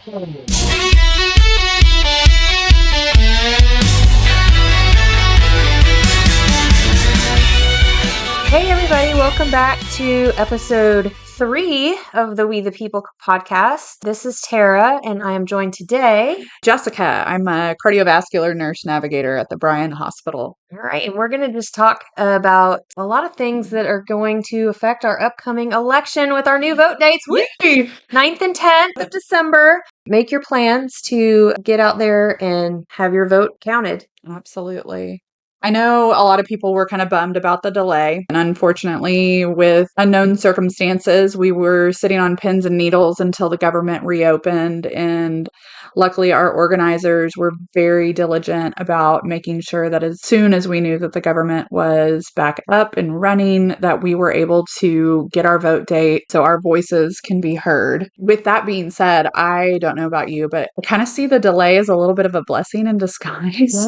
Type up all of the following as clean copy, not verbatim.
Hey everybody, welcome back to episode 3 of the We the People podcast. This is Tara, and I am joined today. Jessica. I'm a cardiovascular nurse navigator at the Bryan Hospital. All right, and we're going to just talk about a lot of things that are going to affect our upcoming election with our new vote dates. Yay! 9th and 10th of December. Make your plans to get out there and have your vote counted. Absolutely. I know a lot of people were kind of bummed about the delay. And unfortunately, with unknown circumstances, we were sitting on pins and needles until the government reopened. And luckily, our organizers were very diligent about making sure that as soon as we knew that the government was back up and running, that we were able to get our vote date so our voices can be heard. With that being said, I don't know about you, but I kind of see the delay as a little bit of a blessing in disguise.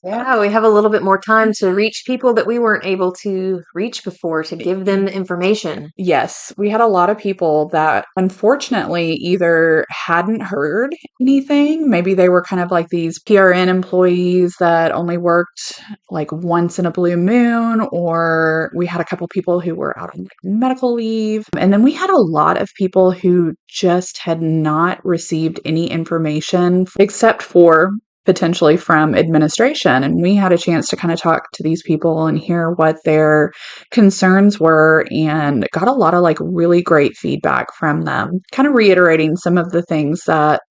Yeah, we have a little bit more time to reach people that we weren't able to reach before, to give them the information. Yes, we had a lot of people that unfortunately either hadn't heard anything. Maybe they were kind of like these PRN employees that only worked like once in a blue moon, or we had a couple people who were out on medical leave. And then we had a lot of people who just had not received any information except for potentially from administration. And we had a chance to kind of talk to these people and hear what their concerns were, and got a lot of like really great feedback from them, kind of reiterating some of the things that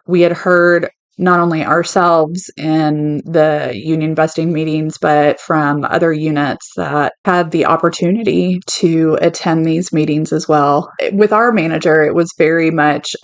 we had heard not only ourselves in the union vesting meetings, but from other units that had the opportunity to attend these meetings as well. With our manager, it was very much,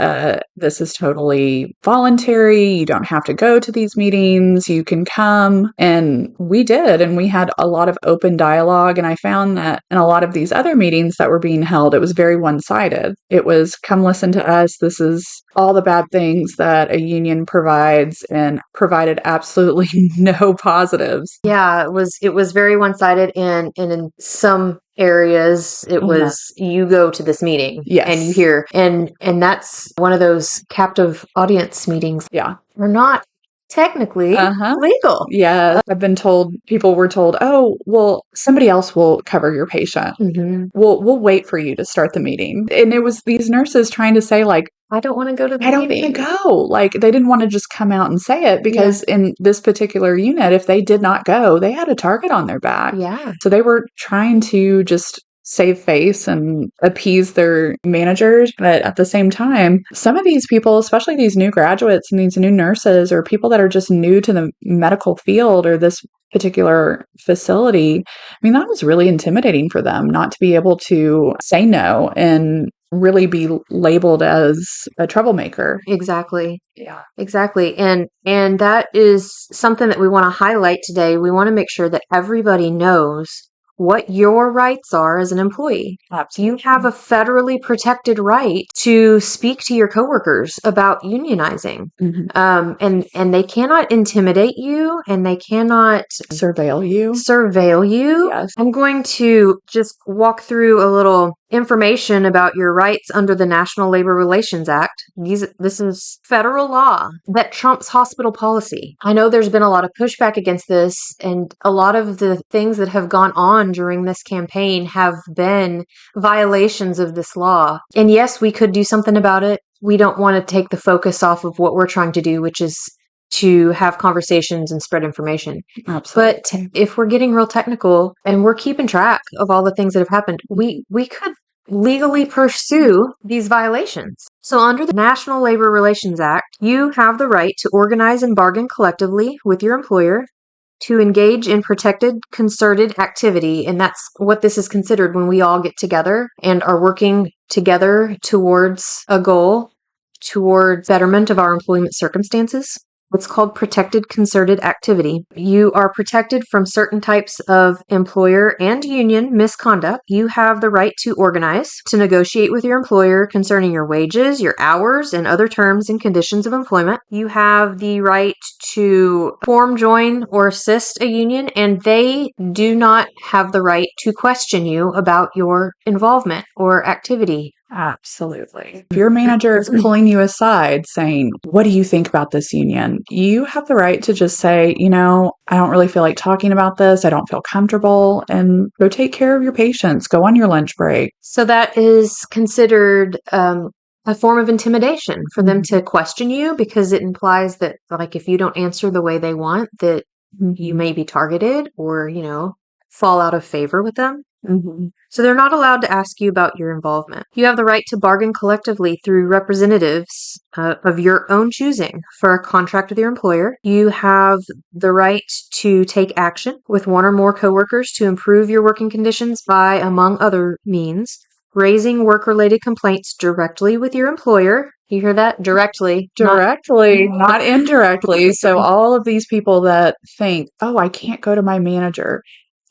this is totally voluntary. You don't have to go to these meetings. You can come. And we did. And we had a lot of open dialogue. And I found that in a lot of these other meetings that were being held, it was very one-sided. It was, come listen to us. This is all the bad things that a union provides, and provided absolutely no positives. Yeah, it was very one-sided, and in some areas it was you go to this meeting and you hear, and that's one of those captive audience meetings. Yeah. We're not technically legal. Yeah. I've been told, people were told, oh, well, somebody else will cover your patient. Mm-hmm. We'll wait for you to start the meeting. And it was these nurses trying to say like, I don't want to go to the meeting. I don't want to go. Like, they didn't want to just come out and say it, because in this particular unit, if they did not go, they had a target on their back. Yeah. So they were trying to just save face and appease their managers. But at the same time, some of these people, especially these new graduates and these new nurses, or people that are just new to the medical field or this particular facility, I mean, that was really intimidating for them not to be able to say no and really be labeled as a troublemaker. Exactly. Yeah. Exactly. And that is something that we want to highlight today. We want to make sure that everybody knows what your rights are as an employee. Absolutely. You have a federally protected right to speak to your coworkers about unionizing. Mm-hmm. And they cannot intimidate you, and they cannot surveil you. Yes. I'm going to just walk through a little information about your rights under the National Labor Relations Act. This is federal law that trumps hospital policy. I know there's been a lot of pushback against this, and a lot of the things that have gone on during this campaign have been violations of this law. And yes, we could do something about it. We don't want to take the focus off of what we're trying to do, which is to have conversations and spread information. Absolutely. But if we're getting real technical and we're keeping track of all the things that have happened, we could legally pursue these violations. So under the National Labor Relations Act, you have the right to organize and bargain collectively with your employer, to engage in protected concerted activity. And that's what this is considered when we all get together and are working together towards a goal, towards betterment of our employment circumstances. It's called protected concerted activity. You are protected from certain types of employer and union misconduct. You have the right to organize, to negotiate with your employer concerning your wages, your hours, and other terms and conditions of employment. You have the right to form, join, or assist a union, and they do not have the right to question you about your involvement or activity Absolutely. If your manager is pulling you aside saying, "What do you think about this union?" You have the right to just say, "I don't really feel like talking about this. I don't feel comfortable," and go take care of your patients. Go on your lunch break. So that is considered a form of intimidation for them to question you, because it implies that, like, if you don't answer the way they want, that you may be targeted or, fall out of favor with them. So they're not allowed to ask you about your involvement. You have the right to bargain collectively through representatives of your own choosing for a contract with your employer. You have the right to take action with one or more coworkers to improve your working conditions by, among other means, raising work-related complaints directly with your employer. You hear that? Directly. Directly, not indirectly. So all of these people that think, "Oh, I can't go to my manager,"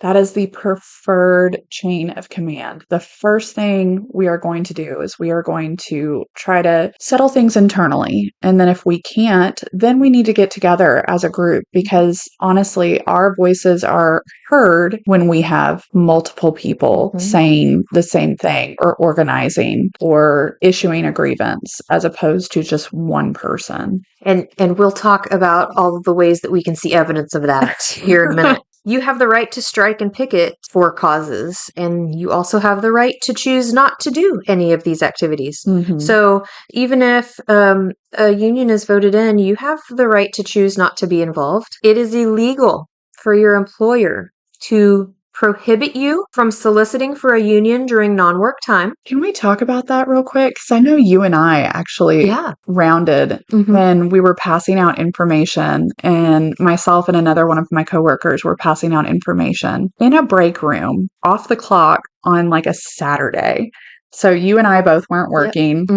that is the preferred chain of command. The first thing we are going to do is we are going to try to settle things internally. And then if we can't, then we need to get together as a group, because honestly, our voices are heard when we have multiple people saying the same thing or organizing or issuing a grievance, as opposed to just one person. And we'll talk about all of the ways that we can see evidence of that here in a minute. You have the right to strike and picket for causes, and you also have the right to choose not to do any of these activities. So even if a union is voted in, you have the right to choose not to be involved. It is illegal for your employer to prohibit you from soliciting for a union during non-work time. Can we talk about that real quick? Because I know you and I actually rounded when we were passing out information, and myself and another one of my coworkers were passing out information in a break room off the clock on like a Saturday. So you and I both weren't working.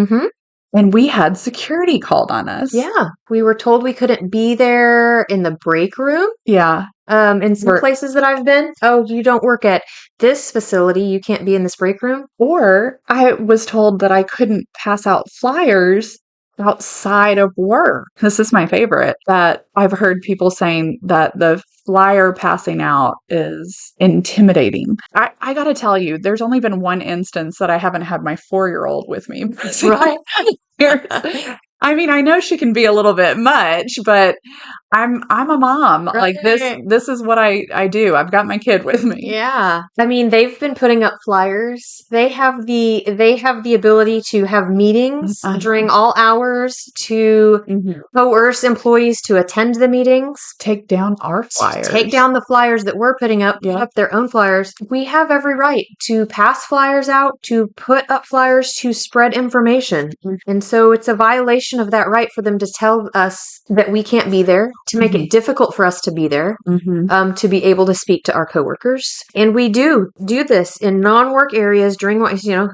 And we had security called on us. Yeah. We were told we couldn't be there in the break room. Yeah. In some places that I've been, "Oh, you don't work at this facility. You can't be in this break room." Or I was told that I couldn't pass out flyers outside of work. This is my favorite, that I've heard people saying that the flyer passing out is intimidating. I got to tell you, there's only been one instance that I haven't had my 4-year-old with me. Right. I mean, I know she can be a little bit much, but I'm a mom. Like this is what I do. I've got my kid with me. Yeah. I mean, they've been putting up flyers. They have the ability to have meetings during all hours, to coerce employees to attend the meetings, take down our flyers, take down the flyers that we're putting up, put up their own flyers. We have every right to pass flyers out, to put up flyers, to spread information. And so it's a violation of that right for them to tell us that we can't be there, to make it difficult for us to be there, to be able to speak to our coworkers. And we do this in non-work areas during,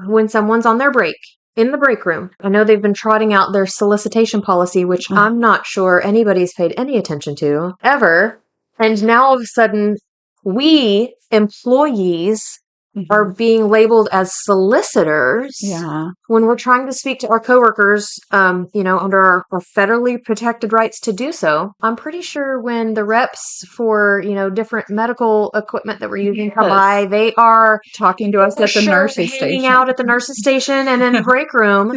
when someone's on their break, in the break room. I know they've been trotting out their solicitation policy, which I'm not sure anybody's paid any attention to ever. And now all of a sudden, we employees are being labeled as solicitors when we're trying to speak to our coworkers, under our federally protected rights to do so. I'm pretty sure when the reps for, different medical equipment that we're using come by, they are talking to us at the nurse's hanging station. out at the nurse's station and in the break room.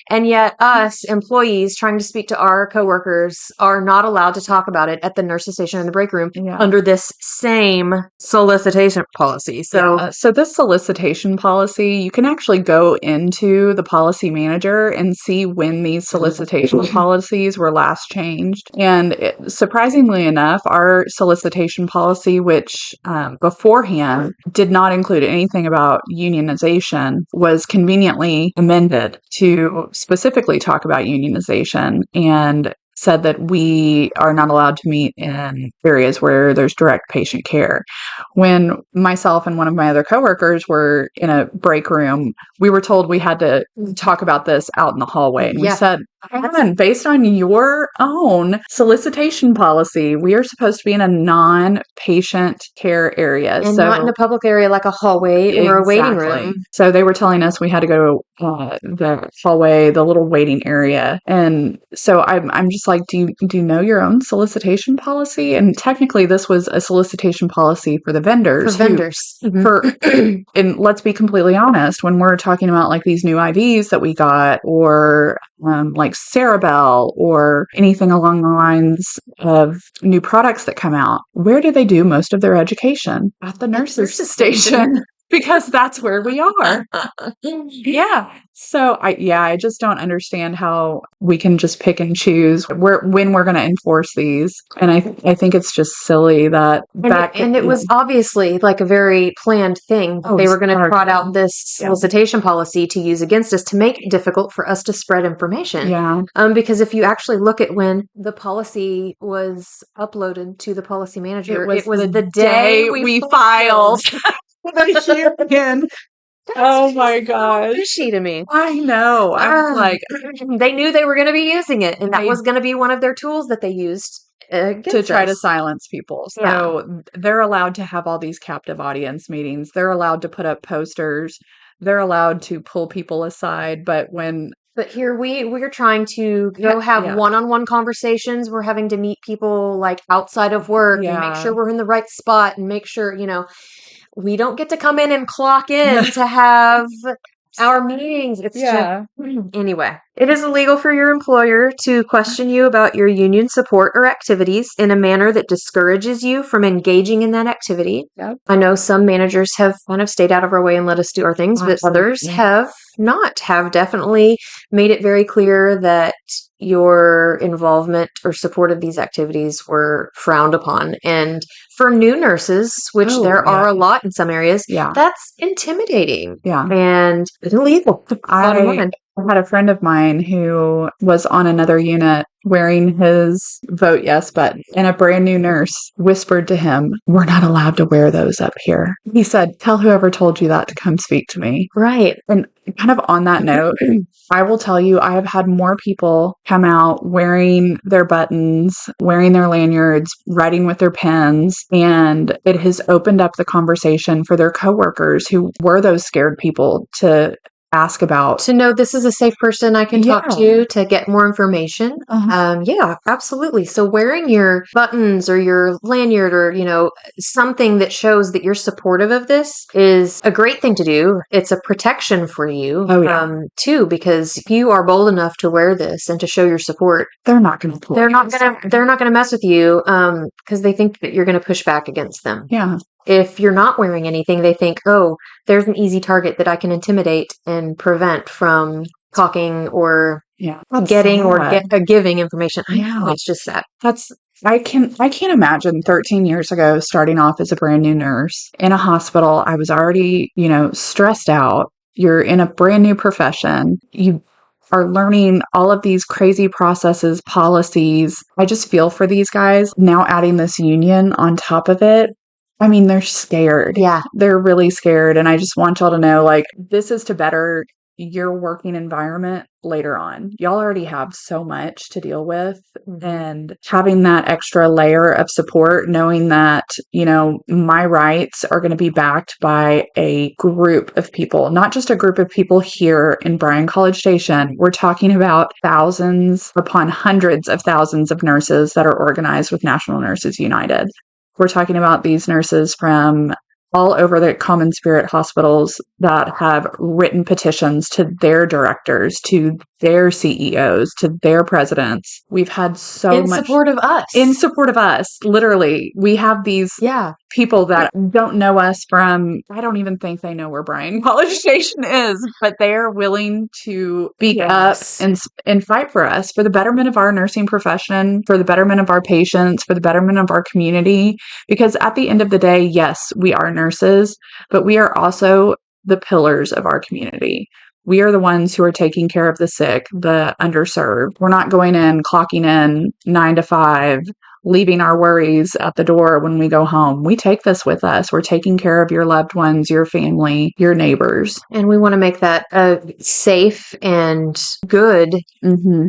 And yet us employees trying to speak to our coworkers are not allowed to talk about it at the nurse's station in the break room under this same solicitation policy. So this solicitation policy, you can actually go into the policy manager and see when these solicitation policies were last changed. And surprisingly enough, our solicitation policy, which beforehand did not include anything about unionization, was conveniently amended to specifically talk about unionization, and said that we are not allowed to meet in areas where there's direct patient care. When myself and one of my other coworkers were in a break room, we were told we had to talk about this out in the hallway. And we said, I haven't. Based on your own solicitation policy, we are supposed to be in a non-patient care area. And not in a public area like a hallway or a waiting room. So they were telling us we had to go to the hallway, the little waiting area. And so I'm just like, do you know your own solicitation policy? And technically this was a solicitation policy for the vendors. For vendors. And let's be completely honest, when we're talking about like these new IVs that we got, or like Cerebell, or anything along the lines of new products that come out, where do they do most of their education? At the nurse's station. Because that's where we are. Yeah. So I just don't understand how we can just pick and choose when we're going to enforce these. And I think it's just silly that it was obviously like a very planned thing. They were going to trot out this solicitation policy to use against us to make it difficult for us to spread information. Yeah. Because if you actually look at when the policy was uploaded to the policy manager, it was the day we filed. Again. Oh my gosh. Fishy to me. I know. I'm like, they knew they were going to be using it, and that was going to be one of their tools that they used to try to silence people. So they're allowed to have all these captive audience meetings. They're allowed to put up posters. They're allowed to pull people aside. But here we're trying to go have one-on-one conversations. We're having to meet people like outside of work and make sure we're in the right spot and make sure, we don't get to come in and clock in to have our meetings. It's just, anyway, it is illegal for your employer to question you about your union support or activities in a manner that discourages you from engaging in that activity. Yep. I know some managers have kind of stayed out of our way and let us do our things, but others have not, have definitely made it very clear that your involvement or support of these activities were frowned upon. And for new nurses, which there are a lot in some areas, that's intimidating and illegal. I had a friend of mine who was on another unit wearing his vote yes button, and a brand new nurse whispered to him, "We're not allowed to wear those up here." He said, "Tell whoever told you that to come speak to me." Right. And kind of on that note, I will tell you, I have had more people come out wearing their buttons, wearing their lanyards, writing with their pens, and it has opened up the conversation for their coworkers who were those scared people to ask about. To know this is a safe person I can talk to get more information. Yeah, absolutely. So wearing your buttons or your lanyard or, something that shows that you're supportive of this is a great thing to do. It's a protection for you, too, because if you are bold enough to wear this and to show your support, they're not going to mess with you, because they think that you're going to push back against them. Yeah. If you're not wearing anything, they think, oh, there's an easy target that I can intimidate and prevent from talking or getting or giving information. It's just sad. I can't imagine 13 years ago starting off as a brand new nurse in a hospital. I was already, stressed out. You're in a brand new profession. You are learning all of these crazy processes, policies. I just feel for these guys. Now adding this union on top of it. I mean, they're scared. Yeah. They're really scared. And I just want y'all to know, like, this is to better your working environment later on. Y'all already have so much to deal with. And having that extra layer of support, knowing that, my rights are going to be backed by a group of people, not just a group of people here in Bryan College Station. We're talking about thousands upon hundreds of thousands of nurses that are organized with National Nurses United. We're talking about these nurses from all over the Common Spirit hospitals that have written petitions to their directors, to their CEOs, to their presidents. We've had so much... In support of us. Literally. We have these people that don't know us from... I don't even think they know where Bryan College Station is, but they are willing to speak up and fight for us, for the betterment of our nursing profession, for the betterment of our patients, for the betterment of our community. Because at the end of the day, yes, we are nurses, but we are also the pillars of our community. We are the ones who are taking care of the sick, the underserved. We're not going in, clocking in 9 to 5, leaving our worries at the door when we go home. We take this with us. We're taking care of your loved ones, your family, your neighbors. And we want to make that a safe and good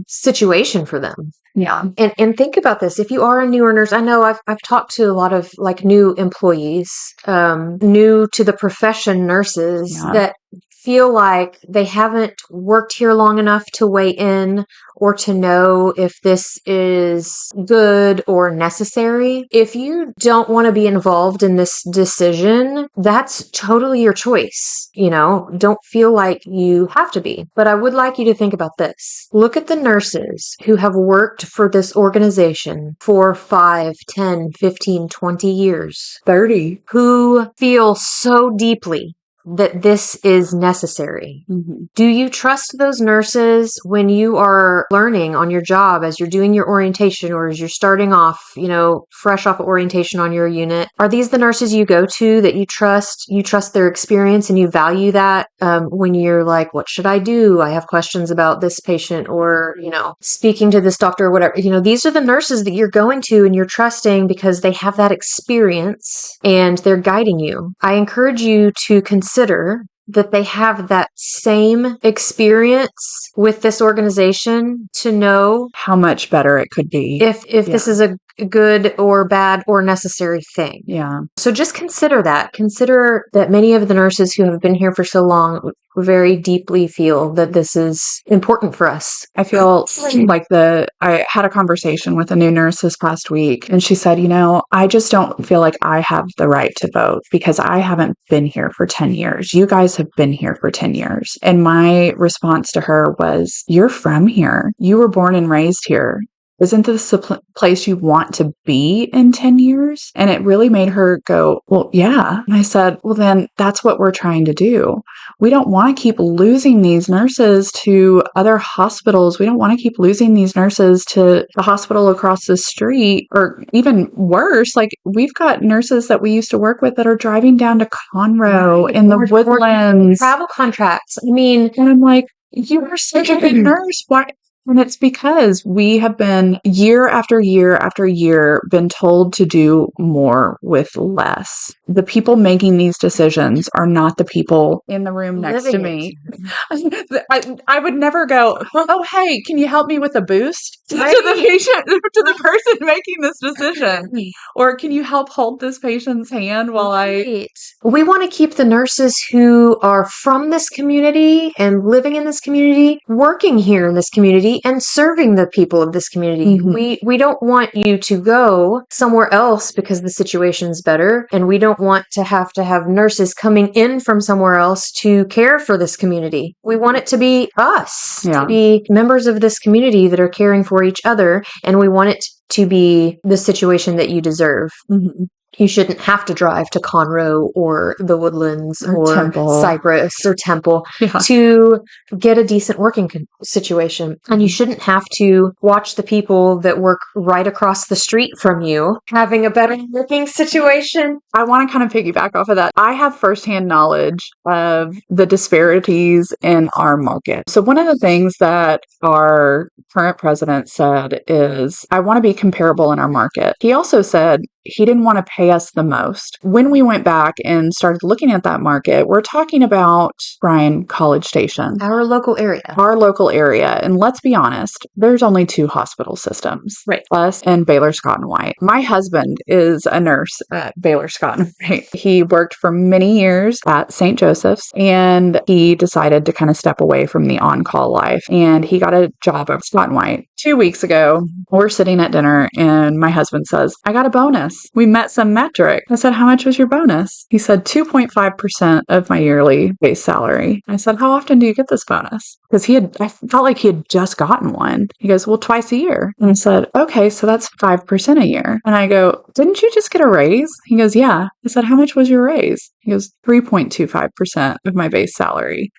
situation for them. Yeah. And think about this. If you are a newer nurse, I know I've talked to a lot of like new employees, new to the profession nurses that feel like they haven't worked here long enough to weigh in or to know if this is good or necessary. If you don't want to be involved in this decision, that's totally your choice. You know, don't feel like you have to be. But I would like you to think about this. Look at the nurses who have worked for this organization for 5, 10, 15, 20 years. 30. Who feel so deeply that this is necessary. Do you trust those nurses when you are learning on your job, as you're doing your orientation or as you're starting off, you know, fresh off of orientation on your unit? Are these the nurses you go to that you trust? You trust their experience and you value that when you're like, what should I do? I have questions about this patient, or, you know, speaking to this doctor or whatever. You know, these are the nurses that you're going to and you're trusting because they have that experience and they're guiding you. I encourage you to consider that they have that same experience with this organization to know how much better it could be if this is a good or bad or necessary thing. Yeah. So just consider that. Consider that many of the nurses who have been here for so long very deeply feel that this is important for us. I feel like I had a conversation with a new nurse this past week, and she said, you know, I just don't feel like I have the right to vote because I haven't been here for 10 years. You guys have been here for 10 years. And my response to her was, you're from here. You were born and raised here. Isn't this a place you want to be in 10 years? And it really made her go, well, yeah. And I said, well, then that's what we're trying to do. We don't want to keep losing these nurses to other hospitals. We don't want to keep losing these nurses to the hospital across the street, or even worse. Like, we've got nurses that we used to work with that are driving down to Conroe in the Woodlands. Travel contracts. I mean, and I'm like, you are such a good nurse. Why? And it's because we have been year after year after year been told to do more with less. The people making these decisions are not the people in the room next to me. I would never go, oh, hey, can you help me with a boost to the patient, to the person making this decision? Or can you help hold this patient's hand while We want to keep the nurses who are from this community and living in this community, working here in this community, and serving the people of this community. We don't want you to go somewhere else because the situation's better, and we don't want to have nurses coming in from somewhere else to care for this community. We want it to be us, to be members of this community that are caring for each other, and we want it to be the situation that you deserve. You shouldn't have to drive to Conroe or the Woodlands or Temple. Cypress or Temple to get a decent working situation. And you shouldn't have to watch the people that work right across the street from you having a better working situation. I want to kind of piggyback off of that. I have firsthand knowledge of the disparities in our market. So one of the things that our current president said is, I want to be comparable in our market. He also said he didn't want to pay us the most. When we went back and started looking at that market, we're talking about, Brian, College Station. Our local area. And let's be honest, there's only 2 hospital systems. Right. Us and Baylor Scott and White. My husband is a nurse at Baylor Scott and White. He worked for many years at St. Joseph's, and he decided to kind of step away from the on-call life, and he got a job at Scott and White. 2 weeks ago, we're sitting at dinner and my husband says, I got a bonus. We met some metric. I said, how much was your bonus? He said, 2.5% of my yearly base salary. I said, how often do you get this bonus? Because I felt like he had just gotten one. He goes, well, twice a year. And I said, okay, so that's 5% a year. And I go, didn't you just get a raise? He goes, yeah. I said, how much was your raise? He goes, 3.25% of my base salary.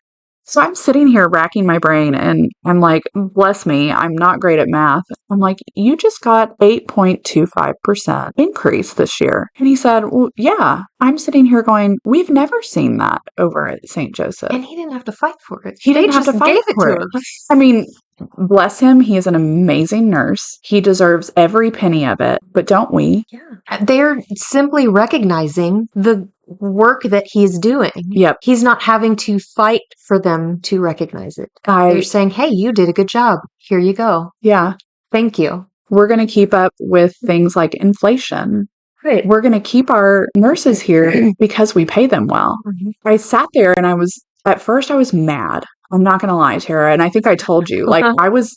So I'm sitting here racking my brain and I'm like, bless me, I'm not great at math. I'm like, you just got 8.25% increase this year. And he said, well, yeah. I'm sitting here going, we've never seen that over at St. Joseph. And he didn't have to fight for it. He didn't have to fight for it. I mean, bless him. He is an amazing nurse. He deserves every penny of it, but don't we? Yeah. They're simply recognizing the work that he's doing. Yep. He's not having to fight for them to recognize it. They're saying, hey, you did a good job. Here you go. Yeah. Thank you. We're going to keep up with things like inflation. Right. We're going to keep our nurses here because we pay them well. Mhm. I sat there and at first I was mad. I'm not going to lie, Tara. And I think I told you, like, I was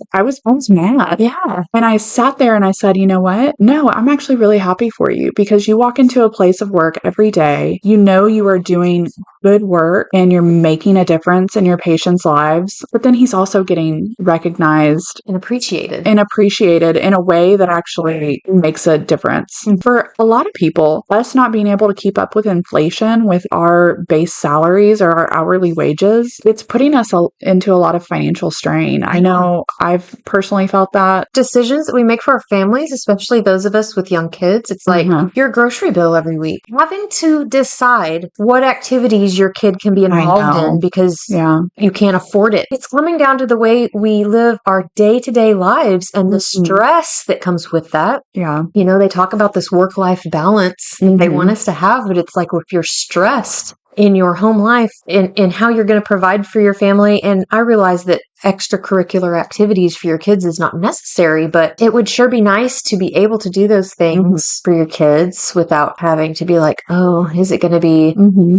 mad. Yeah. And I sat there and I said, you know what? No, I'm actually really happy for you because you walk into a place of work every day. You know, you are doing good work and you're making a difference in your patients' lives. But then he's also getting recognized And appreciated. and appreciated in a way that actually makes a difference. For a lot of people, us not being able to keep up with inflation with our base salaries or our hourly wages, it's putting us into a lot of financial strain. I know I've personally felt that. Decisions that we make for our families, especially those of us with young kids, it's like your grocery bill every week. Having to decide what activities your kid can be involved in because you can't afford it. It's coming down to the way we live our day-to-day lives and the stress that comes with that. Yeah. You know, they talk about this work-life balance they want us to have, but it's like if you're stressed in your home life and how you're going to provide for your family. And I realize that extracurricular activities for your kids is not necessary, but it would sure be nice to be able to do those things for your kids without having to be like, oh, is it going to be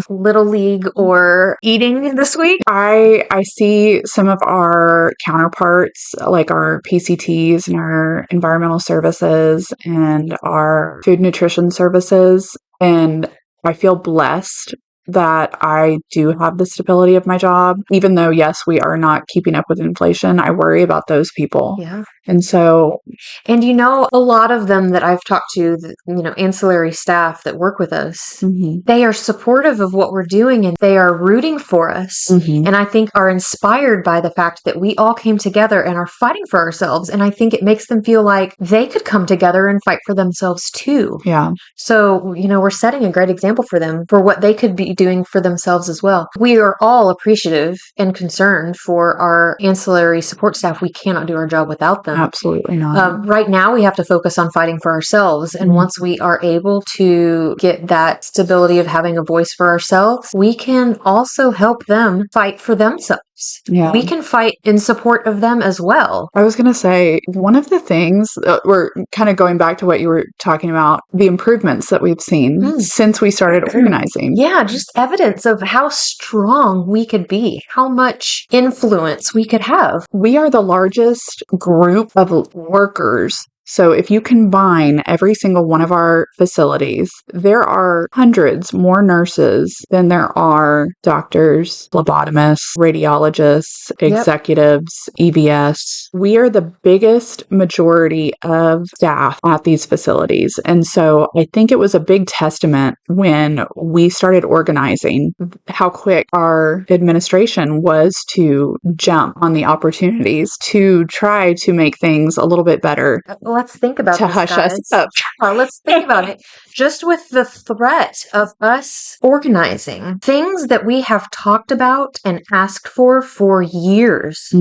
Little League or eating this week? I see some of our counterparts, like our PCTs and our environmental services and our food nutrition services, and I feel blessed that I do have the stability of my job. Even though, yes, we are not keeping up with inflation, I worry about those people. Yeah. And so, and you know, a lot of them that I've talked to, you know, ancillary staff that work with us, they are supportive of what we're doing and they are rooting for us. And I think are inspired by the fact that we all came together and are fighting for ourselves. And I think it makes them feel like they could come together and fight for themselves too. Yeah. So, you know, we're setting a great example for them for what they could be doing for themselves as well. We are all appreciative and concerned for our ancillary support staff. We cannot do our job without them. Absolutely not. Right now, we have to focus on fighting for ourselves. And once we are able to get that stability of having a voice for ourselves, we can also help them fight for themselves. Yeah. We can fight in support of them as well. I was going to say, one of the things, we're kind of going back to what you were talking about, the improvements that we've seen since we started organizing. Yeah, just evidence of how strong we could be, how much influence we could have. We are the largest group of workers. So if you combine every single one of our facilities, there are hundreds more nurses than there are doctors, phlebotomists, radiologists, executives, EVS. We are the biggest majority of staff at these facilities. And so I think it was a big testament when we started organizing how quick our administration was to jump on the opportunities to try to make things a little bit better. Let's think about to this, hush guys. us up. Let's think about it. Just with the threat of us organizing, things that we have talked about and asked for years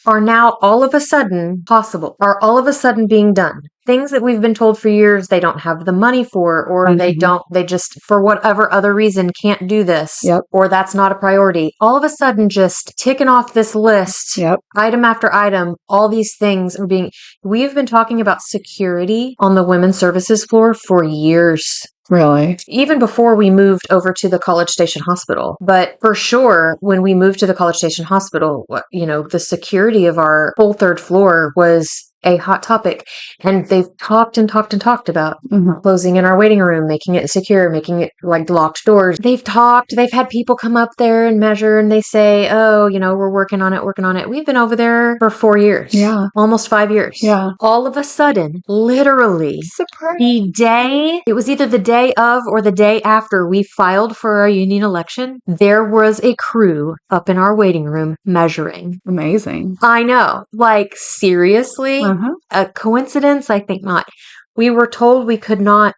are now all of a sudden possible, are all of a sudden being done. Things that we've been told for years they don't have the money for, or they just, for whatever other reason, can't do this, or that's not a priority. All of a sudden, just ticking off this list, item after item, all these things are being, we've been talking about security on the women's services floor for years. Really? Even before we moved over to the College Station Hospital. But for sure, when we moved to the College Station Hospital, you know, the security of our whole third floor was a hot topic. And they've talked and talked and talked about closing in our waiting room, making it secure, making it like locked doors. They've had people come up there and measure and they say, oh, you know, we're working on it. We've been over there for 4 years. Yeah. Almost 5 years. Yeah. All of a sudden, literally, it was either the day of or the day after we filed for our union election, there was a crew up in our waiting room measuring. Amazing. I know. Like, seriously? A coincidence? I think not. We were told we could not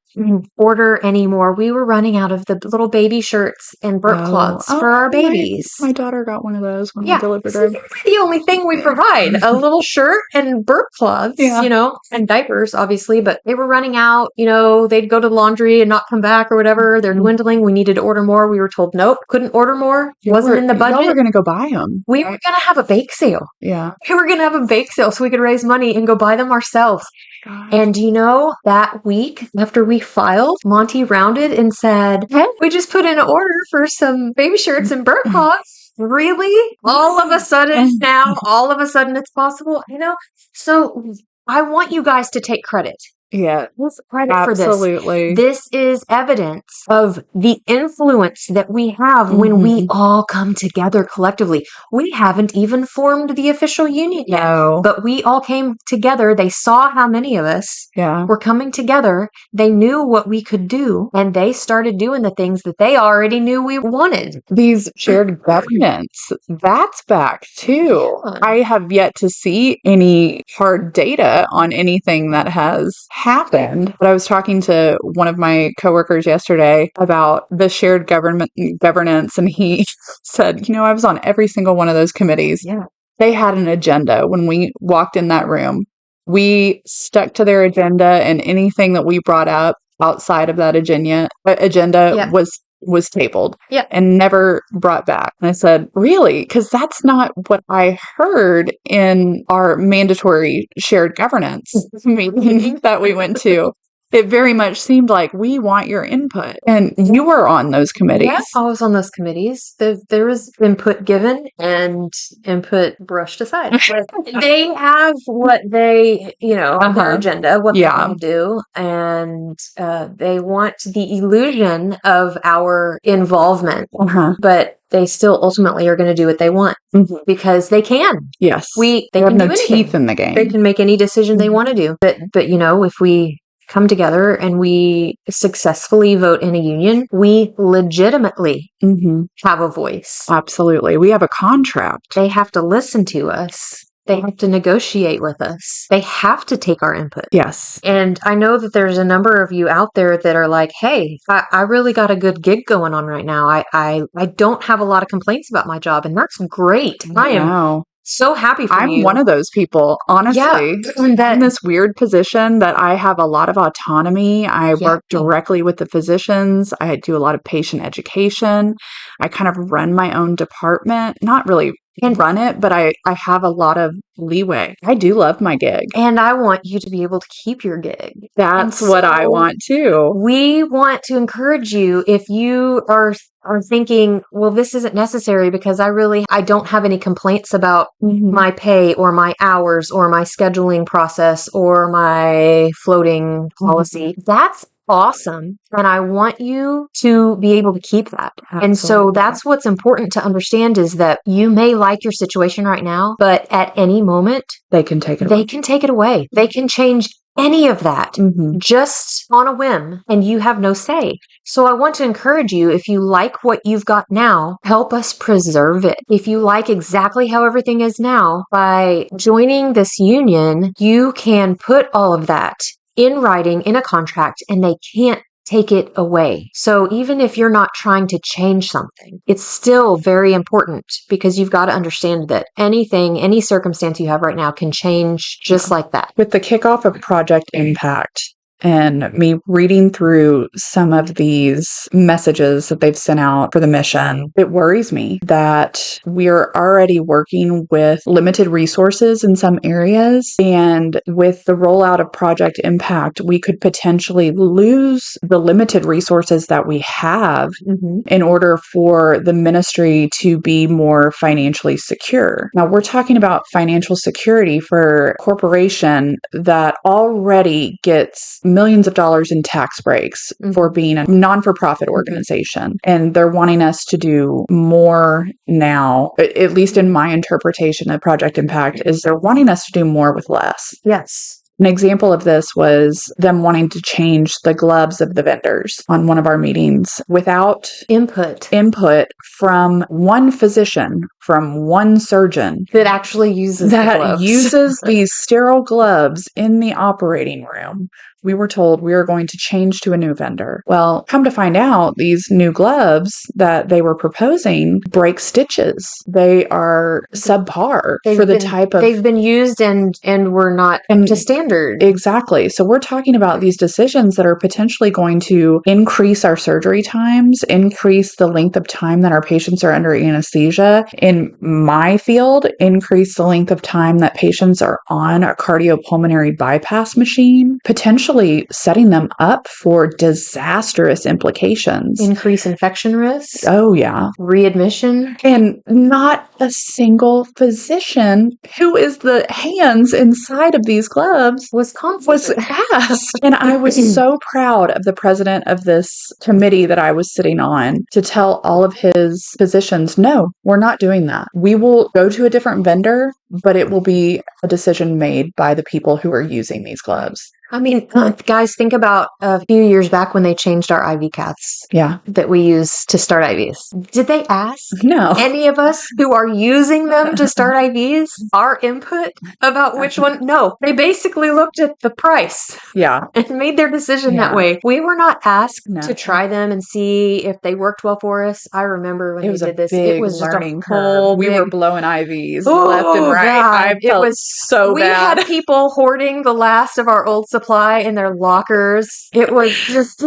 order anymore. We were running out of the little baby shirts and burp cloths for our babies. My daughter got one of those when I Yeah, delivered this her. is the only thing we provide. A little shirt and burp cloths, Yeah. and diapers, obviously, but they were running out. They'd go to the laundry and not come back or whatever. They're dwindling. We needed to order more. We were told, nope, couldn't order more. Wasn't in the budget. Y'all were going to go buy them. We were going to have a bake sale. Yeah. We were going to have a bake sale so we could raise money and go buy them ourselves. Gosh. And that week after we filed, Monty rounded and said, hey, we just put in an order for some baby shirts and burp cloths. Really? All of a sudden it's possible, So I want you guys to take credit. Yeah, Credit absolutely. for this. This is evidence of the influence that we have when we all come together collectively. We haven't even formed the official union yet, but we all came together. They saw how many of us were coming together. They knew what we could do, and they started doing the things that they already knew we wanted. These shared governance, that's back too. Yeah. I have yet to see any hard data on anything that has happened. But I was talking to one of my coworkers yesterday about the shared governance, and he said, I was on every single one of those committees. Yeah. They had an agenda when we walked in that room. We stuck to their agenda, and anything that we brought up outside of that agenda was tabled and never brought back. And I said, really? Because that's not what I heard in our mandatory shared governance meeting that we went to. It very much seemed like we want your input. And you were on those committees. Yeah, I was on those committees. There was input given and input brushed aside. They have what they, their agenda, what they want to do. And they want the illusion of our involvement. But they still ultimately are going to do what they want because they can. Yes. They have can no do anything. Teeth in the game. They can make any decision they want to do. But if we come together and we successfully vote in a union, we legitimately have a voice. Absolutely. We have a contract. They have to listen to us. They have to negotiate with us. They have to take our input. Yes. And I know that there's a number of you out there that are like, hey, I really got a good gig going on right now. I don't have a lot of complaints about my job, and that's great. I am so happy for you. I'm one of those people, honestly. In this weird position that I have a lot of autonomy. I work directly with the physicians. I do a lot of patient education. I kind of run my own department. Not really run it, but I have a lot of leeway. I do love my gig. And I want you to be able to keep your gig. That's what I want too. We want to encourage you if you are thinking, well, this isn't necessary because I don't have any complaints about my pay or my hours or my scheduling process or my floating policy. That's awesome. And I want you to be able to keep that. Absolutely. And so that's what's important to understand is that you may like your situation right now, but at any moment, they can take it away. They can change any of that just on a whim, and you have no say. So I want to encourage you, if you like what you've got now, help us preserve it. If you like exactly how everything is now, by joining this union, you can put all of that in writing, in a contract, and they can't take it away. So even if you're not trying to change something, it's still very important because you've got to understand that any circumstance you have right now can change just like that. With the kickoff of Project Impact, and me reading through some of these messages that they've sent out for the mission, it worries me that we're already working with limited resources in some areas. And with the rollout of Project Impact, we could potentially lose the limited resources that we have in order for the ministry to be more financially secure. Now, we're talking about financial security for a corporation that already gets millions of dollars in tax breaks for being a non-for-profit organization. And they're wanting us to do more now, at least in my interpretation of Project Impact, is they're wanting us to do more with less. Yes. An example of this was them wanting to change the gloves of the vendors on one of our meetings without Input input from one physician, from one surgeon that actually uses the that gloves. uses these sterile gloves in the operating room. We were told we are going to change to a new vendor. Well, come to find out, these new gloves that they were proposing break stitches. They are subpar for the type of... They've been used and were not to standard. Exactly. So we're talking about these decisions that are potentially going to increase our surgery times, increase the length of time that our patients are under anesthesia. In my field, increase the length of time that patients are on a cardiopulmonary bypass machine, potentially setting them up for disastrous implications. Increase infection risk. Oh, yeah. Readmission. And not a single physician who is the hands inside of these gloves was asked. And I was so proud of the president of this committee that I was sitting on to tell all of his physicians, no, we're not doing that. We will go to a different vendor, but it will be a decision made by the people who are using these gloves. I mean, guys, think about a few years back when they changed our IV caths. Yeah. That we use to start IVs. Did they ask any of us who are using them to start IVs our input about which one? No. They basically looked at the price. Yeah. And made their decision that way. We were not asked to try them and see if they worked well for us. I remember when they did this. It was just a whole We were blowing IVs left and right. God. I felt so we bad. We had people hoarding the last of our old supply in their lockers. It was just,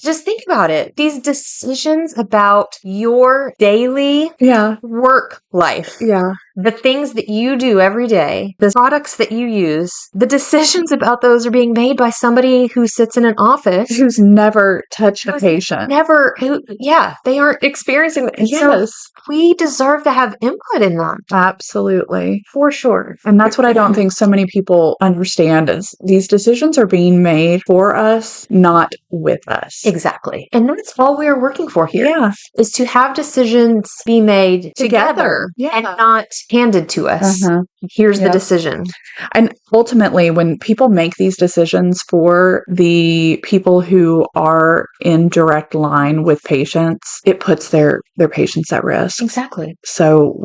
just think about it. These decisions about your daily work life. Yeah. The things that you do every day, the products that you use, the decisions about those are being made by somebody who sits in an office. Who's never touched a patient. They aren't experiencing it. Yes. So we deserve to have input in them. Absolutely. For sure. And that's what I don't think so many people understand is these decisions are being made for us, not with us. Exactly. And that's all we are working for here. Yeah. Is to have decisions be made together. And not handed to us. Here's the decision. And ultimately, when people make these decisions for the people who are in direct line with patients, it puts their patients at risk. Exactly. So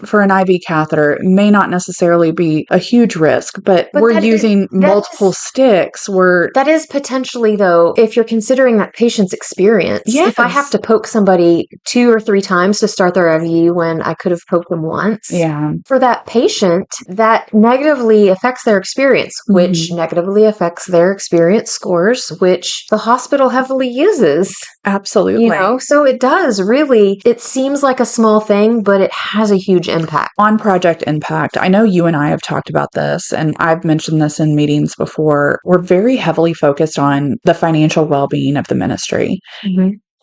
for an IV catheter, it may not necessarily be a huge risk, but we're using multiple sticks. That is potentially, though, if you're considering that patient's experience. Yes. If I have to poke somebody 2 or 3 times to start their IV when I could have poked them once. Yeah. For that patient, that negatively affects their experience, which negatively affects their experience scores, which the hospital heavily uses. Absolutely. So it does really, it seems like a small thing, but it has a huge impact. On project impact, I know you and I have talked about this, and I've mentioned this in meetings before. We're very heavily focused on the financial well-being of the ministry.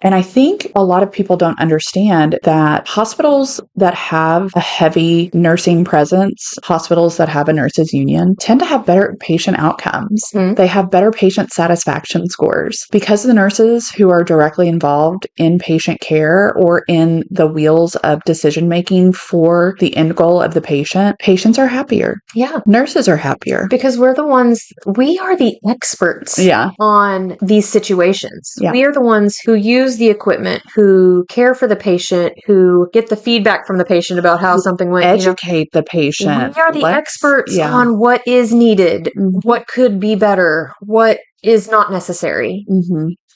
And I think a lot of people don't understand that hospitals that have a heavy nursing presence, hospitals that have a nurses union, tend to have better patient outcomes. They have better patient satisfaction scores because the nurses who are directly involved in patient care or in the wheels of decision making for the end goal of the patient, patients are happier. Yeah. Nurses are happier. Because we are the experts on these situations. Yeah. We are the ones who use the equipment, who care for the patient, who get the feedback from the patient about how something went. Educate the patient. We are the experts on what is needed, what could be better, what is not necessary.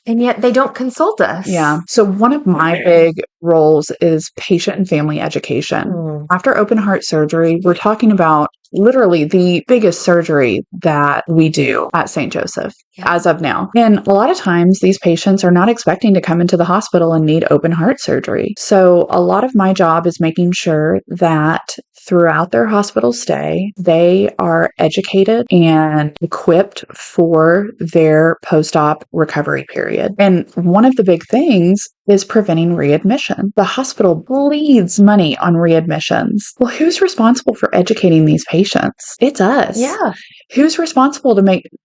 And yet they don't consult us. Yeah. So one of my big roles is patient and family education. After open heart surgery, we're talking about literally the biggest surgery that we do at St. Joseph as of now. And a lot of times these patients are not expecting to come into the hospital and need open heart surgery. So a lot of my job is making sure that throughout their hospital stay, they are educated and equipped for their post-op recovery period. And one of the big things is preventing readmission. The hospital bleeds money on readmissions. Well, who's responsible for educating these patients? It's us. Yeah. Who's responsible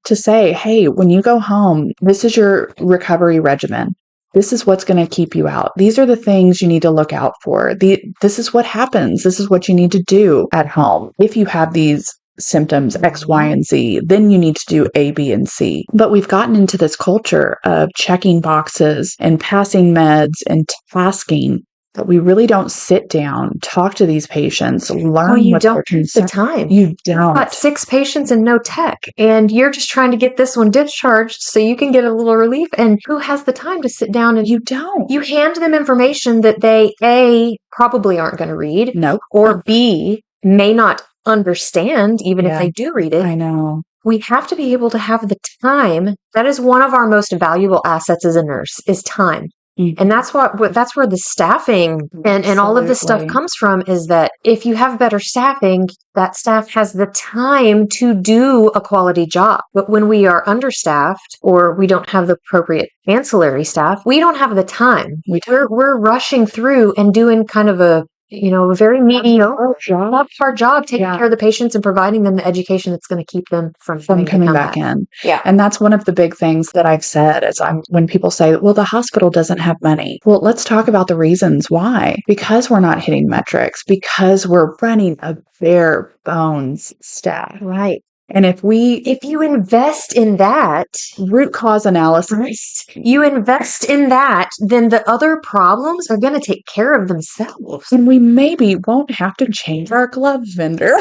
to say, hey, when you go home, this is your recovery regimen. This is what's going to keep you out. These are the things you need to look out for. This is what happens. This is what you need to do at home if you have these symptoms X, Y, and Z. Then you need to do A, B, and C. But we've gotten into this culture of checking boxes and passing meds and tasking. But we really don't sit down, talk to these patients, learn you what don't their have the concerns. time. You don't. Got 6 patients and no tech, and you're just trying to get this one discharged so you can get a little relief. And who has the time to sit down and You don't. you hand them information that they A, probably aren't going to read, Nope. or B, may not understand, even if Yeah. they do read it. I know. We have to be able to have the time. That is one of our most valuable assets as a nurse, is time. And that's where the staffing and all of this stuff Absolutely. comes from, is that if you have better staffing, that staff has the time to do a quality job. But when we are understaffed or we don't have the appropriate ancillary staff, we don't have the time. We're rushing through and doing kind of a very mediocre subpar job taking care of the patients and providing them the education that's going to keep them from coming back in. Yeah. And that's one of the big things that I've said is when people say, well, the hospital doesn't have money. Well, let's talk about the reasons why. Because we're not hitting metrics, because we're running a bare bones staff. Right. And if you invest in that root cause analysis, you invest in that, then the other problems are going to take care of themselves. And we maybe won't have to change our glove vendor.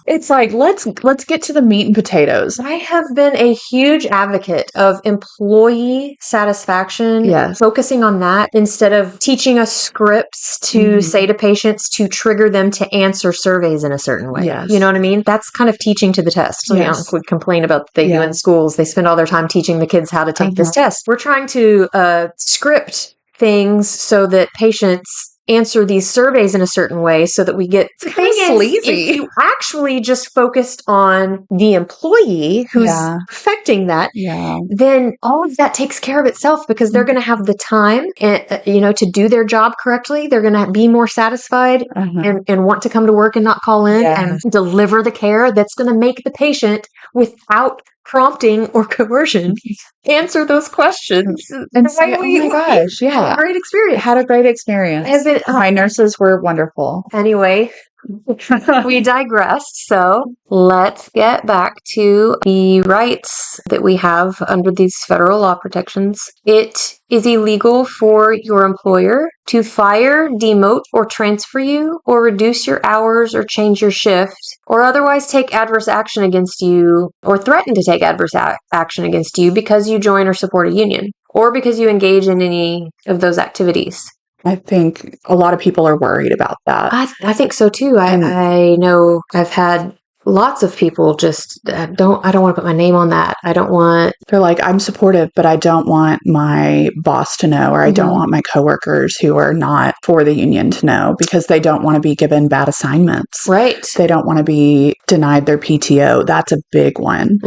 It's like, let's get to the meat and potatoes. I have been a huge advocate of employee satisfaction, focusing on that instead of teaching us scripts to say to patients to trigger them to answer surveys in a certain way. Yes. You know what I mean? That's kind of teaching to the test. So we complain about what they do in schools. They spend all their time teaching the kids how to take this test. We're trying to script things so that patients answer these surveys in a certain way so that we get it's kind of sleazy. If you actually just focused on the employee who's affecting that, then all of that takes care of itself, because they're going to have the time to do their job correctly. They're going to be more satisfied and want to come to work and not call in and deliver the care that's going to make the patient, without prompting or coercion, answer those questions. And say, oh my gosh, had a great experience. Had a great experience. My nurses were wonderful. Anyway, we digressed. So let's get back to the rights that we have under these federal law protections. It is illegal for your employer to fire, demote, or transfer you, or reduce your hours, or change your shift, or otherwise take adverse action against you, or threaten to take adverse action against you because you join or support a union, or because you engage in any of those activities. I think a lot of people are worried about that. I think so too. I know I've had lots of people just I don't want to put my name on that. They're like, I'm supportive, but I don't want my boss to know, or I don't want my coworkers who are not for the union to know, because they don't want to be given bad assignments. Right. They don't want to be denied their PTO. That's a big one.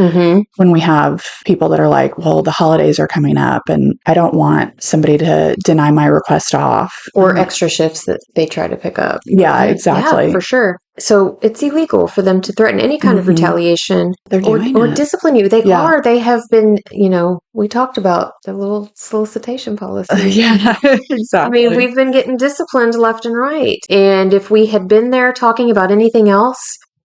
When we have people that are like, well, the holidays are coming up and I don't want somebody to deny my request off. Or extra shifts that they try to pick up. Yeah, exactly. Yeah, for sure. So it's illegal for them to threaten any kind of retaliation or discipline you. They have been, we talked about the little solicitation policy. Yeah, exactly. I mean, we've been getting disciplined left and right. And if we had been there talking about anything else,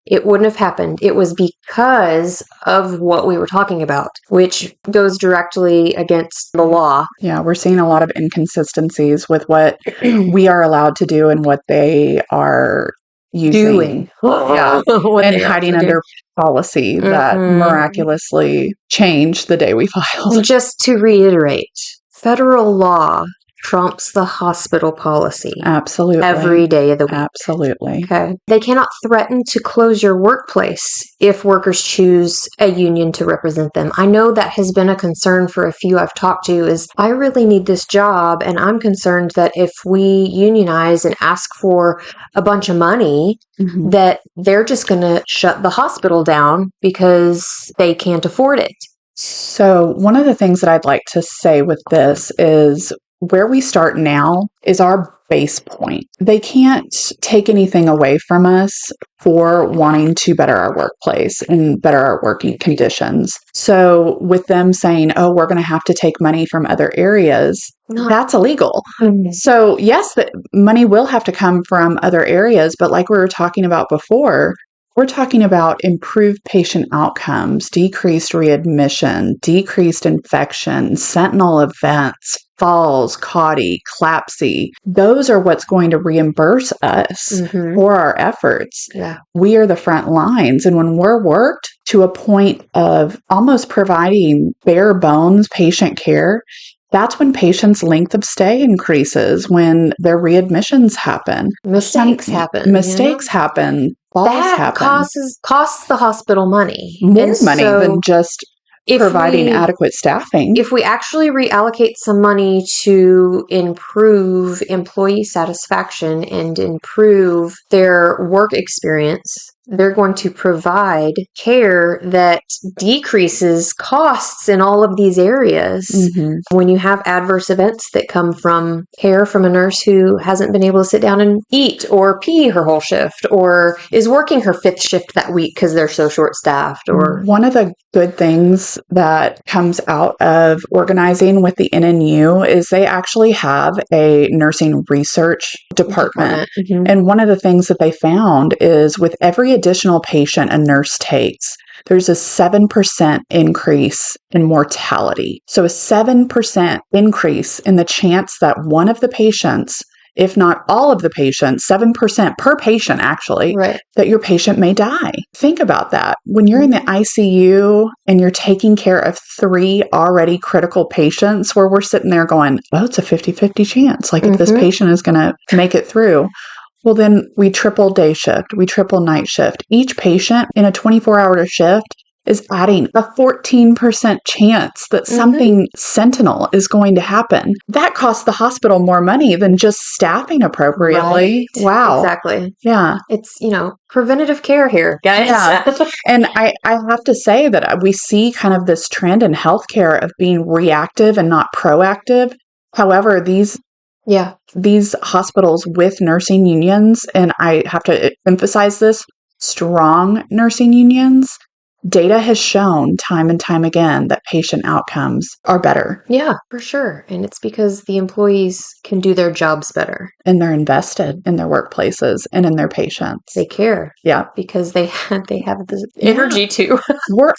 it wouldn't have happened. It was because of what we were talking about, which goes directly against the law. Yeah, we're seeing a lot of inconsistencies with what we are allowed to do and what they are doing. And hiding under policy that miraculously changed the day we filed. Just to reiterate, federal law trumps the hospital policy. Absolutely. Every day of the week. Absolutely. Okay. They cannot threaten to close your workplace if workers choose a union to represent them. I know that has been a concern for a few I've talked to, is I really need this job, and I'm concerned that if we unionize and ask for a bunch of money, that they're just going to shut the hospital down because they can't afford it. So one of the things that I'd like to say with this is, where we start now is our base point. They can't take anything away from us for wanting to better our workplace and better our working conditions. So with them saying, oh, we're going to have to take money from other areas, that's illegal. So yes, the money will have to come from other areas, but like we were talking about before, We're talking about improved patient outcomes, decreased readmission, decreased infection, sentinel events, falls, CAUTI, CLAPSI. Those are what's going to reimburse us for our efforts. Yeah. We are the front lines. And when we're worked to a point of almost providing bare bones patient care, that's when patients' length of stay increases, when their readmissions happen. Mistakes happen. Mistakes happen. Falls that happen. costs the hospital money. More money than just providing adequate staffing. If we actually reallocate some money to improve employee satisfaction and improve their work experience, they're going to provide care that decreases costs in all of these areas. When you have adverse events that come from care from a nurse who hasn't been able to sit down and eat or pee her whole shift, or is working her 5th shift that week because they're so short-staffed. Or one of the good things that comes out of organizing with the NNU is they actually have a nursing research department. And one of the things that they found is with every additional patient a nurse takes, there's a 7% increase in mortality. So a 7% increase in the chance that one of the patients, if not all of the patients, 7% per patient actually, that your patient may die. Think about that. When you're in the ICU and you're taking care of 3 already critical patients, where we're sitting there going, oh, it's a 50-50 chance. Like if this patient is going to make it through. Well, then we triple day shift, we triple night shift. Each patient in a 24-hour shift is adding a 14% chance that something sentinel is going to happen. That costs the hospital more money than just staffing appropriately. Wow. Exactly. Yeah. It's, preventative care here, guys. Yeah. And I have to say that we see kind of this trend in healthcare of being reactive and not proactive. However, these hospitals with nursing unions, and I have to emphasize this, strong nursing unions, data has shown time and time again that patient outcomes are better. Yeah, for sure. And it's because the employees can do their jobs better. And they're invested in their workplaces and in their patients. They care. Yeah. Because they have the energy to.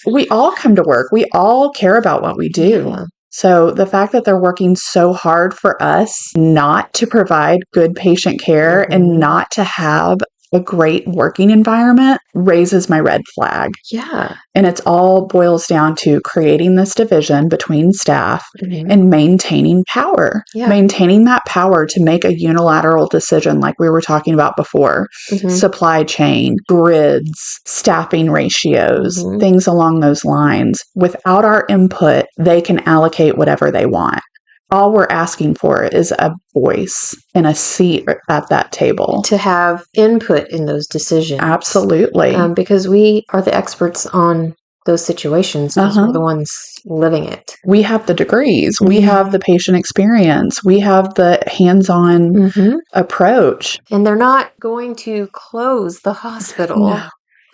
We all come to work. We all care about what we do. Yeah. So the fact that they're working so hard for us not to provide good patient care and not to have a great working environment raises my red flag. Yeah. And it's all boils down to creating this division between staff and maintaining power. Yeah. Maintaining that power to make a unilateral decision like we were talking about before. Supply chain, grids, staffing ratios, things along those lines. Without our input, they can allocate whatever they want. All we're asking for is a voice and a seat at that table. To have input in those decisions. Absolutely. Because we are the experts on those situations. Because we're the ones living it. We have the degrees. We have the patient experience. We have the hands-on approach. And they're not going to close the hospital. No.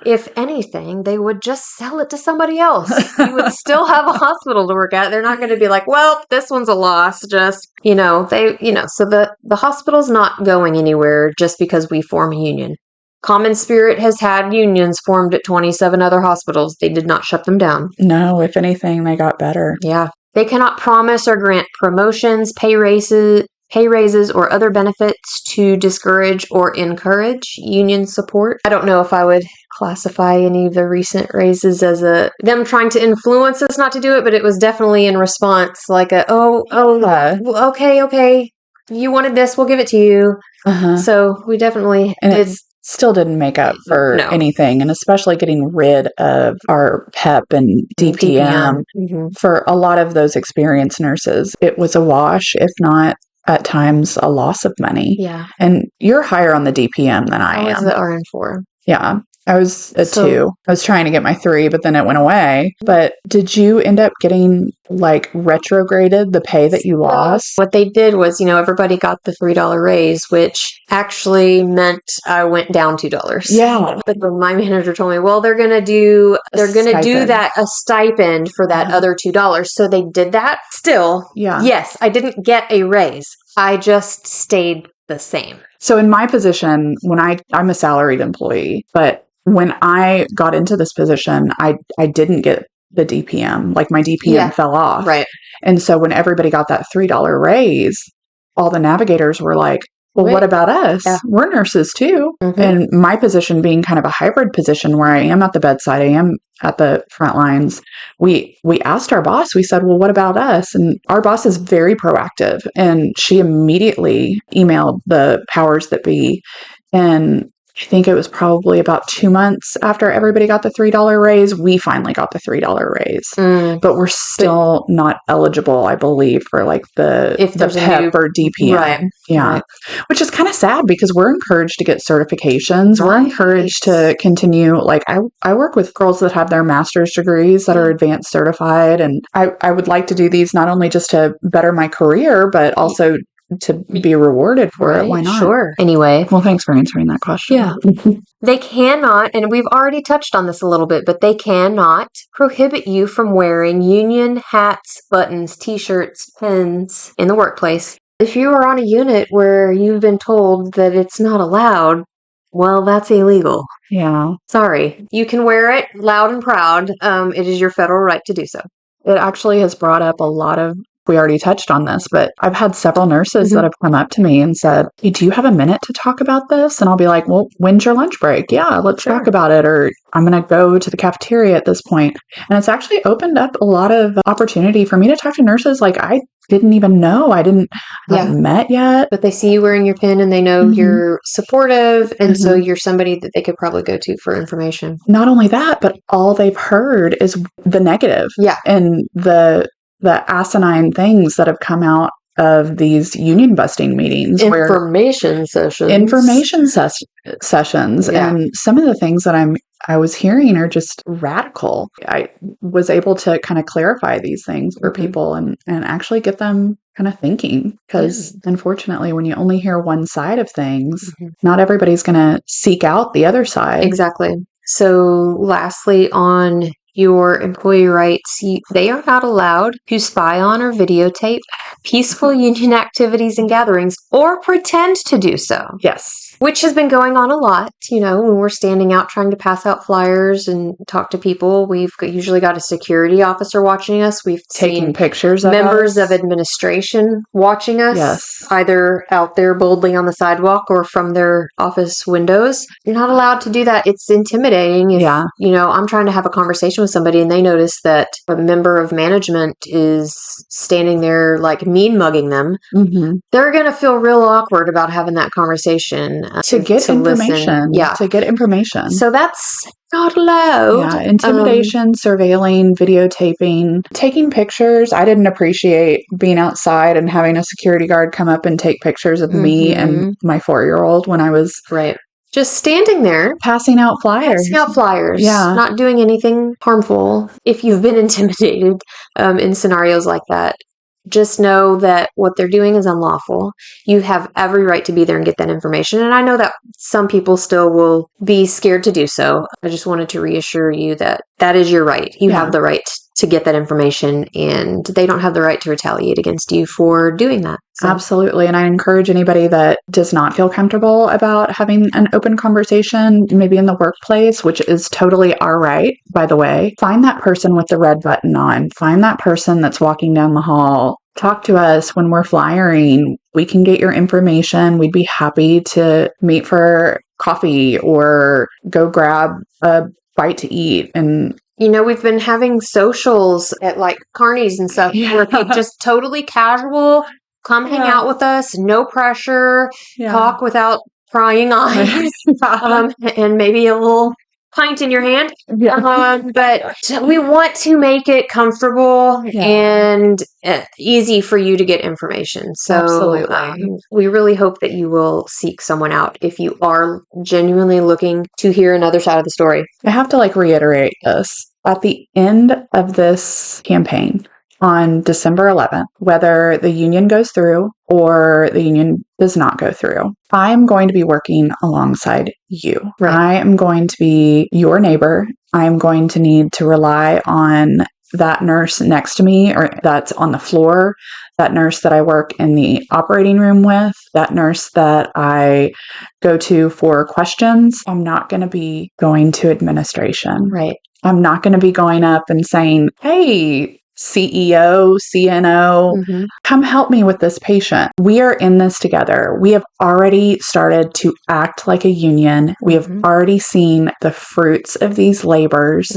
If anything, they would just sell it to somebody else. You would still have a hospital to work at. They're not going to be like, well, this one's a loss. Just, so the hospital's not going anywhere just because we form a union. Common Spirit has had unions formed at 27 other hospitals. They did not shut them down. No, if anything, they got better. Yeah. They cannot promise or grant promotions, pay raises, or other benefits to discourage or encourage union support. I don't know if I would classify any of the recent raises as them trying to influence us not to do it, but it was definitely in response, like okay, you wanted this, we'll give it to you. So we definitely still didn't make up for anything, and especially getting rid of our PEP and DPM. For a lot of those experienced nurses, it was a wash, if not at times a loss of money. Yeah. And you're higher on the DPM than I am. I was the RN4. Yeah. I was a 2. I was trying to get my 3, but then it went away. But did you end up getting retrograded the pay that you lost? What they did was, everybody got the $3 raise, which actually meant I went down $2. Yeah. But my manager told me, well, they're going to do that, a stipend for that other $2. So they did that still. Yeah. Yes, I didn't get a raise. I just stayed the same. So in my position, when I'm a salaried employee, but when I got into this position, I didn't get the DPM. Like my DPM fell off. Right. And so when everybody got that $3 raise, all the navigators were like, well, what about us? Yeah. We're nurses too. Mhm. And my position being kind of a hybrid position where I am at the bedside, I am at the front lines. We asked our boss, we said, well, what about us? And our boss is very proactive. And she immediately emailed the powers that be. And I think it was probably about 2 months after everybody got the $3 raise, we finally got the $3 raise. But we're still not eligible, I believe, for like the PEP or DPM. Right. Yeah. Right. Which is kind of sad because we're encouraged to get certifications. Right. We're encouraged to continue. Like I work with girls that have their master's degrees that are advanced certified. And I would like to do these not only just to better my career, but also to be rewarded for it. Why not? Sure. Anyway. Well, thanks for answering that question. Yeah. They cannot, and we've already touched on this a little bit, but they cannot prohibit you from wearing union hats, buttons, t-shirts, pins in the workplace. If you are on a unit where you've been told that it's not allowed, well, that's illegal. Yeah. Sorry. You can wear it loud and proud. It is your federal right to do so. It actually has brought up a lot of, we already touched on this, but I've had several nurses that have come up to me and said, hey, do you have a minute to talk about this? And I'll be like, well, when's your lunch break? Yeah, let's talk about it. Or I'm going to go to the cafeteria at this point. And it's actually opened up a lot of opportunity for me to talk to nurses like I didn't even know. I haven't met yet. But they see you wearing your pin and they know you're supportive. And so you're somebody that they could probably go to for information. Not only that, but all they've heard is the negative. Yeah. And the asinine things that have come out of these union busting meetings. Information sessions. Yeah. And some of the things that I was hearing are just radical. I was able to kind of clarify these things for people and actually get them kind of thinking. Because unfortunately, when you only hear one side of things, not everybody's going to seek out the other side. Exactly. So lastly, on your employee rights, they are not allowed to spy on or videotape peaceful union activities and gatherings or pretend to do so. Yes. Which has been going on a lot, when we're standing out trying to pass out flyers and talk to people. We've usually got a security officer watching us. We've taking seen pictures of members us. of administration watching us, either out there boldly on the sidewalk or from their office windows. You're not allowed to do that. It's intimidating. If, I'm trying to have a conversation with somebody and they notice that a member of management is standing there like mean mugging them. They're going to feel real awkward about having that conversation. To get information. To get information. So that's not allowed. Yeah, intimidation, surveilling, videotaping, taking pictures. I didn't appreciate being outside and having a security guard come up and take pictures of me and my 4-year-old when I was just standing there. Passing out flyers. Yeah. Not doing anything harmful. If you've been intimidated in scenarios like that, just know that what they're doing is unlawful. You have every right to be there and get that information. And I know that some people still will be scared to do so. I just wanted to reassure you that that is your right. You have the right to get that information and they don't have the right to retaliate against you for doing that. So. Absolutely. And I encourage anybody that does not feel comfortable about having an open conversation, maybe in the workplace, which is totally our right, by the way, find that person with the red button on. Find that person that's walking down the hall. Talk to us when we're flyering. We can get your information. We'd be happy to meet for coffee or go grab a bite to eat. And we've been having socials at like Carney's and stuff where people just totally casual, come hang out with us, no pressure, talk without prying eyes, and maybe a little pint in your hand. But we want to make it comfortable and easy for you to get information. So we really hope that you will seek someone out if you are genuinely looking to hear another side of the story. I have to reiterate this. At the end of this campaign, on December 11th, whether the union goes through or the union does not go through, I'm going to be working alongside you. I am going to be your neighbor. I'm going to need to rely on that nurse next to me or that's on the floor, that nurse that I work in the operating room with, that nurse that I go to for questions, I'm not going to be going to administration. Right. I'm not going to be going up and saying, hey, CEO, CNO, come help me with this patient. We are in this together. We have already started to act like a union. We have already seen the fruits of these labors.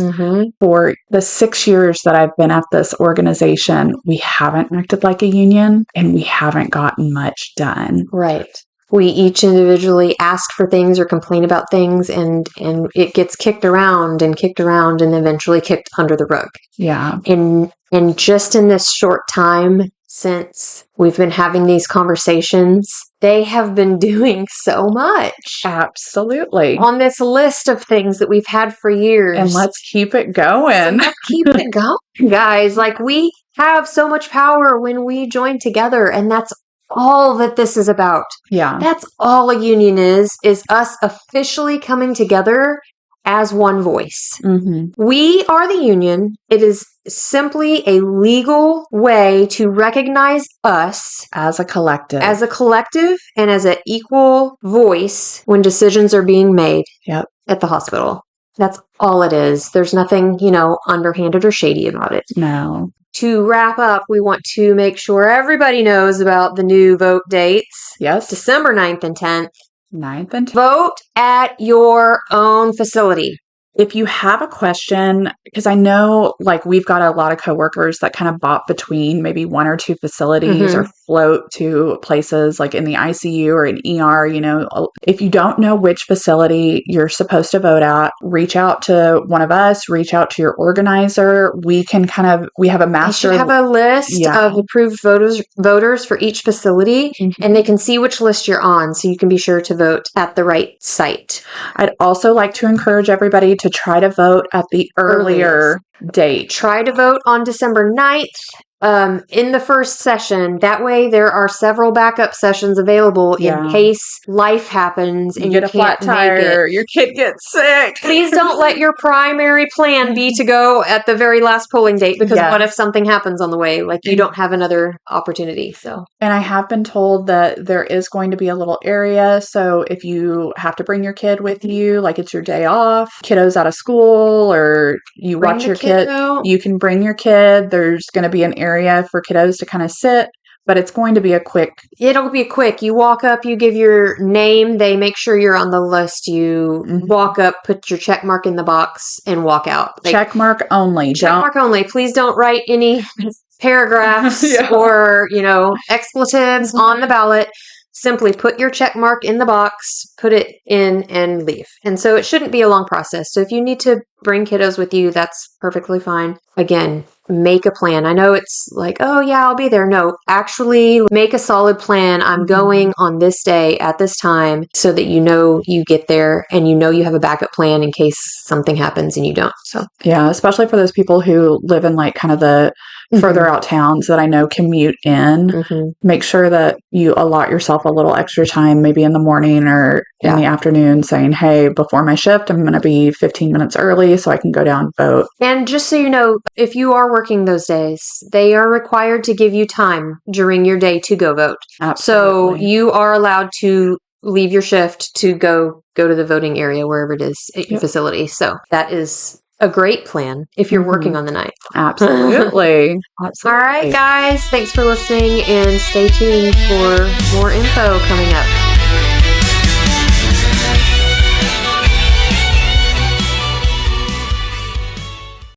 For the 6 years that I've been at this organization, we haven't acted like a union and we haven't gotten much done. Right. We each individually ask for things or complain about things, and it gets kicked around and eventually kicked under the rug. Yeah. And just in this short time since we've been having these conversations, they have been doing so much. Absolutely. On this list of things that we've had for years. And let's keep it going. So let's keep it going, guys. Like, we have so much power when we join together, and that's all that this is about. Yeah. That's all a union is us officially coming together as one voice. We are the union. It is simply a legal way to recognize us as a collective, and as an equal voice when decisions are being made at the hospital. That's all it is. There's nothing, underhanded or shady about it. No. To wrap up, we want to make sure everybody knows about the new vote dates. Yes. December 9th and 10th. 9th and 10th. Vote at your own facility. If you have a question, because I know we've got a lot of coworkers that kind of bop between maybe one or two facilities or float to places like in the ICU or in ER, if you don't know which facility you're supposed to vote at, reach out to one of us, reach out to your organizer. We have a master. They should have a list of approved voters for each facility, and they can see which list you're on, so you can be sure to vote at the right site. I'd also like to encourage everybody to try to vote at the earlier date. Try to vote on December 9th. In the first session. That way there are several backup sessions available in case life happens and you get a flat tire, your kid gets sick. Please don't let your primary plan be to go at the very last polling date, because what if something happens on the way? You don't have another opportunity. And I have been told that there is going to be a little area, so if you have to bring your kid with you, it's your day off, kiddo's out of school, or you watch your kid, you can bring your kid. There's going to be an area for kiddos to kind of sit, but it's going to be it'll be quick. You walk up, you give your name, they make sure you're on the list, you walk up, put your check mark in the box, and walk out. Check mark only. Please don't write any paragraphs or expletives on the ballot. Simply put your check mark in the box, put it in, and leave. And so it shouldn't be a long process. So if you need to bring kiddos with you, that's perfectly fine. Again, make a plan. I know it's oh yeah, I'll be there. No, actually make a solid plan. I'm going on this day at this time, so that you get there and you have a backup plan in case something happens and you don't. So yeah, especially for those people who live in kind of the further out towns that I know commute in. Make sure that you allot yourself a little extra time, maybe in the morning or in the afternoon, saying, hey, before my shift, I'm going to be 15 minutes early so I can go down and vote. And just so you know, if you are working those days, they are required to give you time during your day to go vote. Absolutely. So you are allowed to leave your shift to go to the voting area, wherever it is at your facility. So that is a great plan if you're working on the night. Absolutely. All right, guys. Thanks for listening, and stay tuned for more info coming up.